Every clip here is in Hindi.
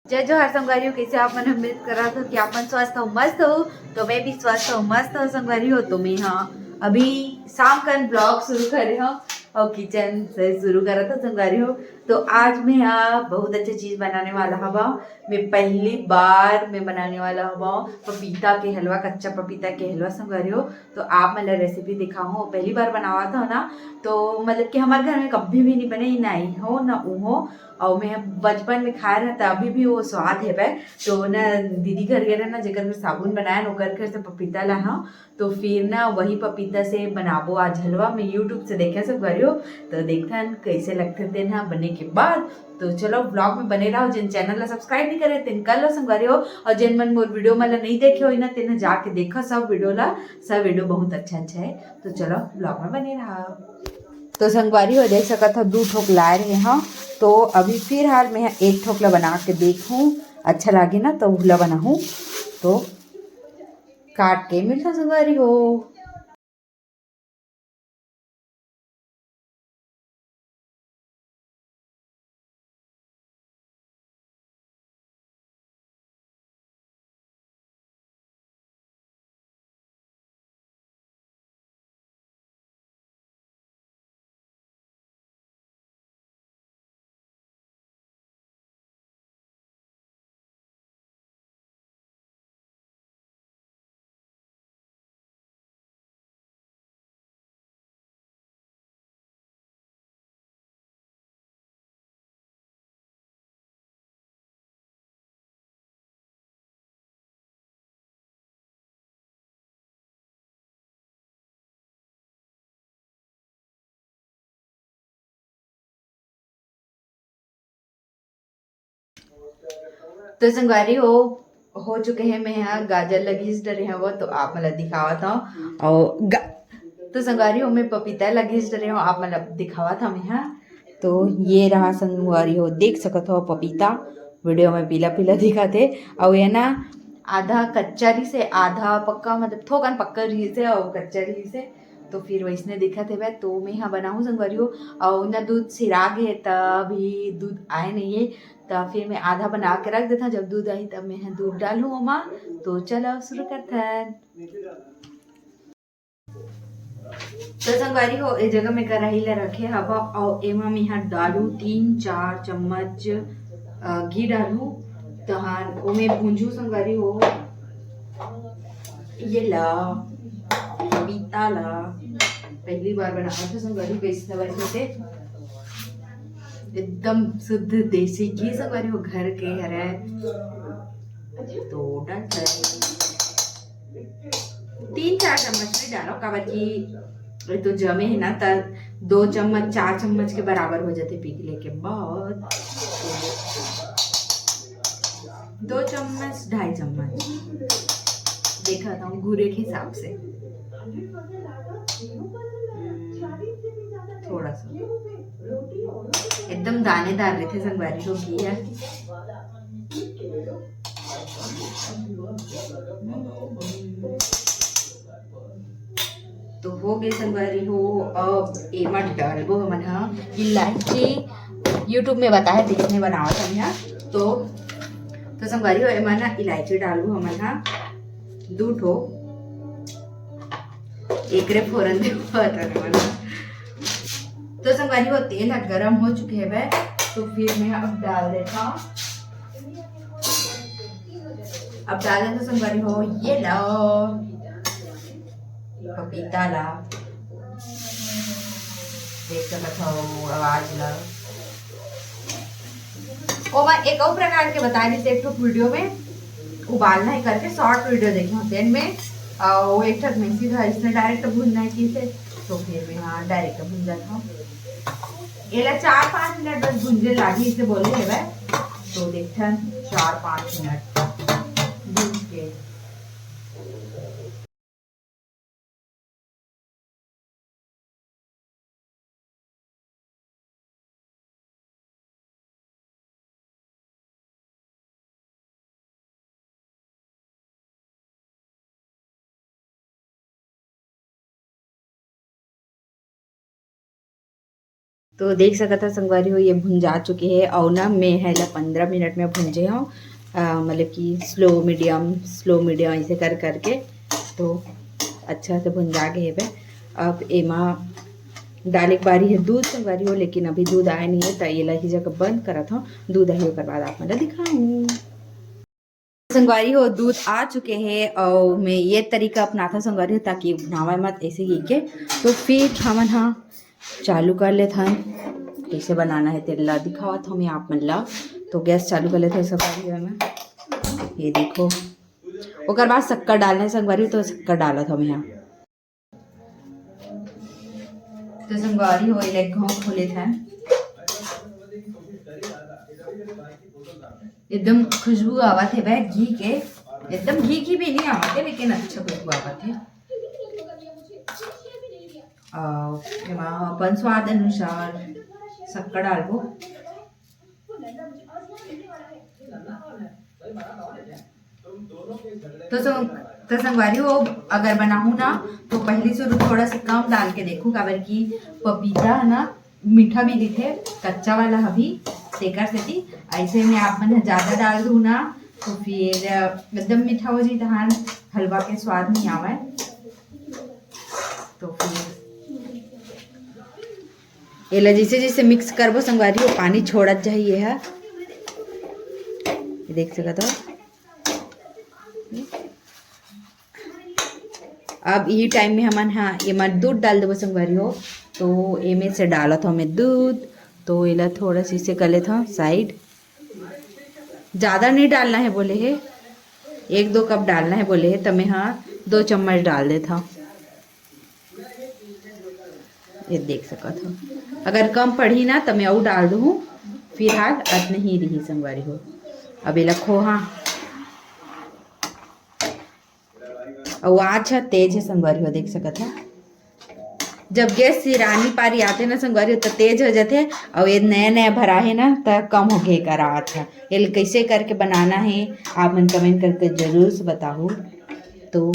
जय जोहार संगवारी हो, कैसे आप मन उम्मीद कर रहा था कि आप मन स्वस्थ हो, मस्त हो। तो मैं भी स्वस्थ हूँ, मस्त हूँ संगवारी हो। तो मैं अभी शाम का ब्लॉग शुरू करे हो और किचन से शुरू करा था संगवारी हो। तो आज मैं बहुत अच्छा चीज बनाने वाला हवा। मैं पहली बार मैं बनाने वाला हवा पपीता के हलवा, कच्चा पपीता के हलवा संगवारी हो। तो आप मतलब रेसिपी दिखाऊँ, पहली बार बनावा था ना। तो मतलब कि हमारे घर में कभी भी नहीं बने, ना ही हो ना ऊ हो। और मैं बचपन में खाए रहा था, अभी भी वो स्वाद है वह। तो ना दीदी घर गए ना, जेकर में साबुन बनाया ना, ओकर घर से पपीता ला। तो फिर ना वही पपीता से बनाबो आज हलवा। मैं यूट्यूब से देखे सब करियो, तो देखा कैसे लगते थे ना बने के बाद। तो चलो ब्लॉग में बने रहो। जिन चैनल ला सब्सक्राइब नहीं करे तेन कर लो संगवारी हो, और जिन मन मोर वीडियो मतलब नहीं देखे हो ना तेन जाके देखो सब वीडियो ला। सब वीडियो बहुत अच्छा अच्छा है। तो चलो ब्लॉग में बने रहो। तो संगवारी हो देख सका था 2 ठोक लाए रहे हाँ। तो अभी फिर हाल मैं एक ठोकला बना के देखूँ, अच्छा लगे ना तो उहला बनाऊँ। तो काट के मिलता संगवारी हो। तो संगवारी हो चुके हैं। मैं यहाँ गाजर लगी डरे हैं वो, तो आप मतलब दिखावा था। और तो संगवारी हो मैं पपीता लगी डरे हो, आप मतलब दिखावा था मैं यहाँ। तो ये रहा संगवारी हो, देख सकते हो पपीता वीडियो में पीला पीला दिखा थे। और ये ना आधा कच्चा रही से आधा पक्का, मतलब थोकन पक्का रही से और कच्चा रही से। तो फिर वैसने दिखा थे वह। तो मैं यहाँ बनाऊँ संगवारी हो। और ना दूध सिरा गए, तभी दूध आए नहीं है। तो फिर मैं आधा बना के रख देता, जब दूध आई तब मैं दूध डालूँ ओमा। तो चलो शुरू करते हैं। तो संगवारी हो ए जगह में कढ़ाई ला रखे हवा, और एमा मैं यहाँ डालू 3-4 चम्मच घी डालू। तहान ओमे भूंजू संगवारी हो। ये ला पपीता ला पहली बार बनाया था संगवारी, कैसे वैसे से एकदम शुद्ध देसी घी संगवारी हो, घर के हरे। तो डालते 3-4 चम्मच में डालो, काबर की तो जमे है ना, तब 2 चम्मच 4 चम्मच के बराबर हो जाते पिघले के बाद। 2 चम्मच 2.5 चम्मच देखा था घूरे के हिसाब से। थोड़ा सा एकदम दानेदार रहे थे संगवारी हो घी है। तो हो गए संगवारी हो। अब एमा डालबो हमन हा इलायची। यूट्यूब में बताया देखने बनावा था यहाँ। तो संगवारी हो एमा ना इलायची डालू हमन हा 2 ठो। एकरे फोरन दे तो संगवारी हो तेल गरम हो चुके हैं वह। तो फिर मैं अब डाल देता हूँ। अब डाल देता संगवारी हो ये लो पपीता ला, देख सकते हो आवाज ला। और मैं एक और प्रकार के बता रही थी एक वीडियो में, उबालना ही करके शॉर्ट वीडियो देखे होते हैं इनमें। वो एक ठक में सीधा इसने डायरेक्ट भूनना है की से। तो फिर मैं हाँ डायरेक्ट भून जाता हूँ। ये 4-5 मिनट बस भूंजे लागी इसे बोले है वह। तो देखते 4-5 मिनट भून के। तो देख सकता था संगवारी हो ये भुंजा चुके हैं और ना मैं है 15 मिनट में भुंजे हूँ मतलब कि स्लो मीडियम ऐसे कर करके तो अच्छा से भुंजा के है। अब एमा डाले बारी है दूध संगवारी हो, लेकिन अभी दूध आया नहीं है तो ये लही जगह बंद करा था। दूध आई होकर बाद आप मैं दिखाऊँ संगवारी हो। दूध आ चुके हैं और मैं ये तरीका अपनाता संगवारी हो ताकि नावा मत ऐसे ही के। तो फिर हमन हाँ चालू कर ले था कैसे बनाना है तेला दिखावा था मैं आप मन ला। तो गैस चालू कर लेते संगवारी हो में ये देखो ओकर बाद शक्कर डालना है संगवारी तो शक्कर डाला था मैं यहाँ। तो संगवारी हो ले घाव खोले था एकदम खुशबू आवा थे वह घी के एकदम घी की भी नहीं आवा थे लेकिन अच्छा खुशबू आवा थे। अपन स्वाद अनुसार शक्कर डालबो। तो संगवारी हो अगर बनाऊँ ना तो पहले से थोड़ा सा कम डाल के देखो काबर की पपीता है ना मीठा भी दिखे कच्चा वाला अभी सेकर से थी ऐसे में आप मन ज़्यादा डाल दूँ ना तो फिर एकदम मीठा हो जाए धान हलवा के स्वाद नहीं आवा है। तो फिर ये जैसे जैसे मिक्स करबो संगवारी हो पानी छोड़त जाइए है देख सकते हो। अब ये टाइम में हमन हाँ ये मत दूध डाल देबो संगवारी हो। तो एमे से डाला था मैं दूध तो ये थोड़ा सी से गले था साइड ज़्यादा नहीं डालना है बोले है 1-2 कप डालना है बोले है तो मैं हाँ 2 चम्मच डाल देता। ये देख सकता हो अगर कम पड़ी ना तो मैं और डाल दूँ फिलहाल अत नहीं रही संगवारी हो। अब ये लखो हाँ और अच्छा तेज है संगवारी हो देख सकता है। जब गैस सिरानी पारी आते ना संगवारी हो तो तेज हो जाते और ये नया नया भरा है ना तो कम हो गए करा था। ये कैसे करके बनाना है आप मन कमेंट करके जरूर से बताओ। तो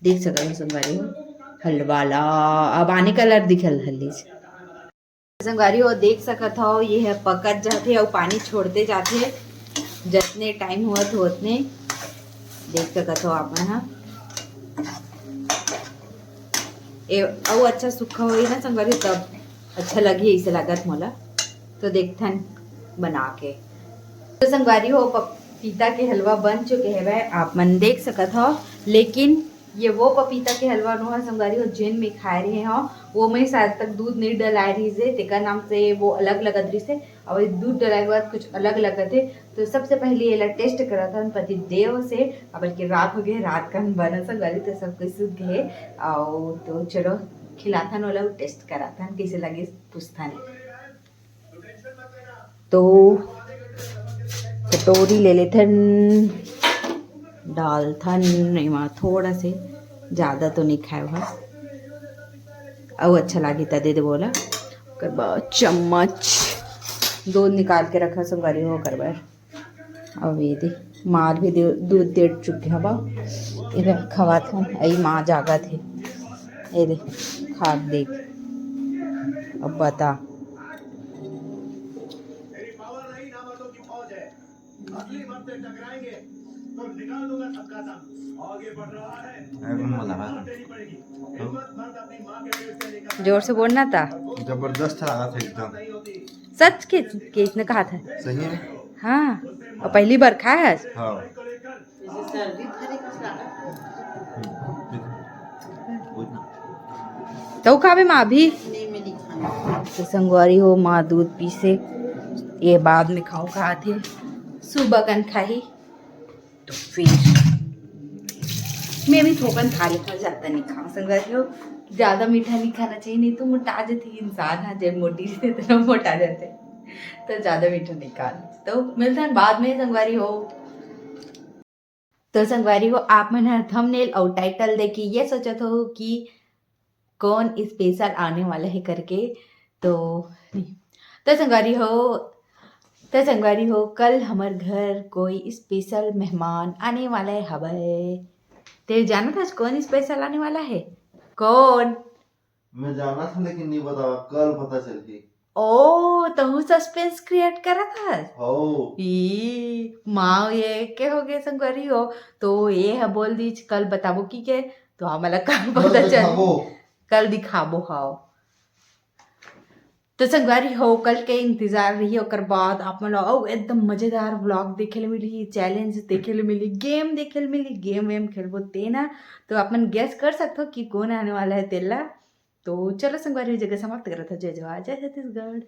देख सकते हो संगवारी हो हलवा ला अब आने कलर दिखल हल्दी संगवारी हो देख सकत हो ये है पकत जाते और पानी छोड़ते जाते जितने टाइम हुआ तो उतने देख सकत हो आप हाँ और अच्छा सूखा हो ना संगवारी तब अच्छा लगी ऐसे लागत मोला। तो देखथन बना के तो संगवारी हो पपीता के हलवा बन चुके हैं वह आप मन देख सकत हो। लेकिन ये वो पपीता के हलवा नो है संगवारी हो जिन में खाए रहे हो वो में शायद तक दूध नहीं डलाए रही से तेका नाम से वो अलग लगत रही से और दूध डलाए के बाद कुछ अलग लगत है। तो सबसे पहले ये टेस्ट करा था पति देव से अब कि रात हो गए रात का बना संगवारी तो सब कुछ सूख गए और तो चलो खिलाथन वाला टेस्ट करा था कैसे लगे पूछता तो कटोरी ले लेते डाल था नहीं वहाँ थोड़ा से ज़्यादा तो नहीं खाए वहाँ और अच्छा लगे था दे दे बोला करबा चम्मच दूध निकाल के रखा संगवारी हो करबा अब ये दे मार भी दूध दे चुके हवा इधर खवा था यही माँ जागा थे ये दे खा देख अब बता जोर से बोलना था जबरदस्त लगा था एकदम सच के किसने कहा था सही है हाँ और पहली बार खाया है हाँ तो खावे माँ भी तो संगवारी हो माँ दूध पी से ये बाद में खाओ कहा थे सुबह कन खाई तो फिर मैं भी थोकन खा लेता ज़्यादा नहीं खाऊँ संगवारी हो ज़्यादा मीठा नहीं खाना चाहिए नहीं तो मोटा जाती इंसान है जब मोटी से तो मोटा जाते तो ज़्यादा मीठा नहीं खाना। तो मिलता है बाद में संगवारी हो। तो संगवारी हो आप मैंने थंबनेल और टाइटल देखी ये सोचा था कि कौन स्पेशल आने वाला है करके तो संगवारी हो कल हमार घर कोई स्पेशल मेहमान आने वाला है हवे ते जाना था कौन स्पेशल आने वाला है कौन मैं जाना था लेकिन नहीं बता कल पता चल गई ओ तो हूँ सस्पेंस क्रिएट करा था हो माँ ये के हो गए संगवारी हो तो ये है बोल दी कल बताबो की के तो आम्हाला कल पता चल दिखाबो। कल दिखाबो हाओ तो संगवारी हो कल के इंतजार रही ओकर बाद आप मन ओ एकदम मजेदार व्लॉग देखे ले मिली चैलेंज देखे ले मिली गेम देखे ले मिली गेम वेम खेलबो तेना तो आप मन गेस कर सकते हो कि कौन आने वाला है तेला तो चलो संगवारी जगह समाप्त करा था जय जवाहर जय छत्तीसगढ़।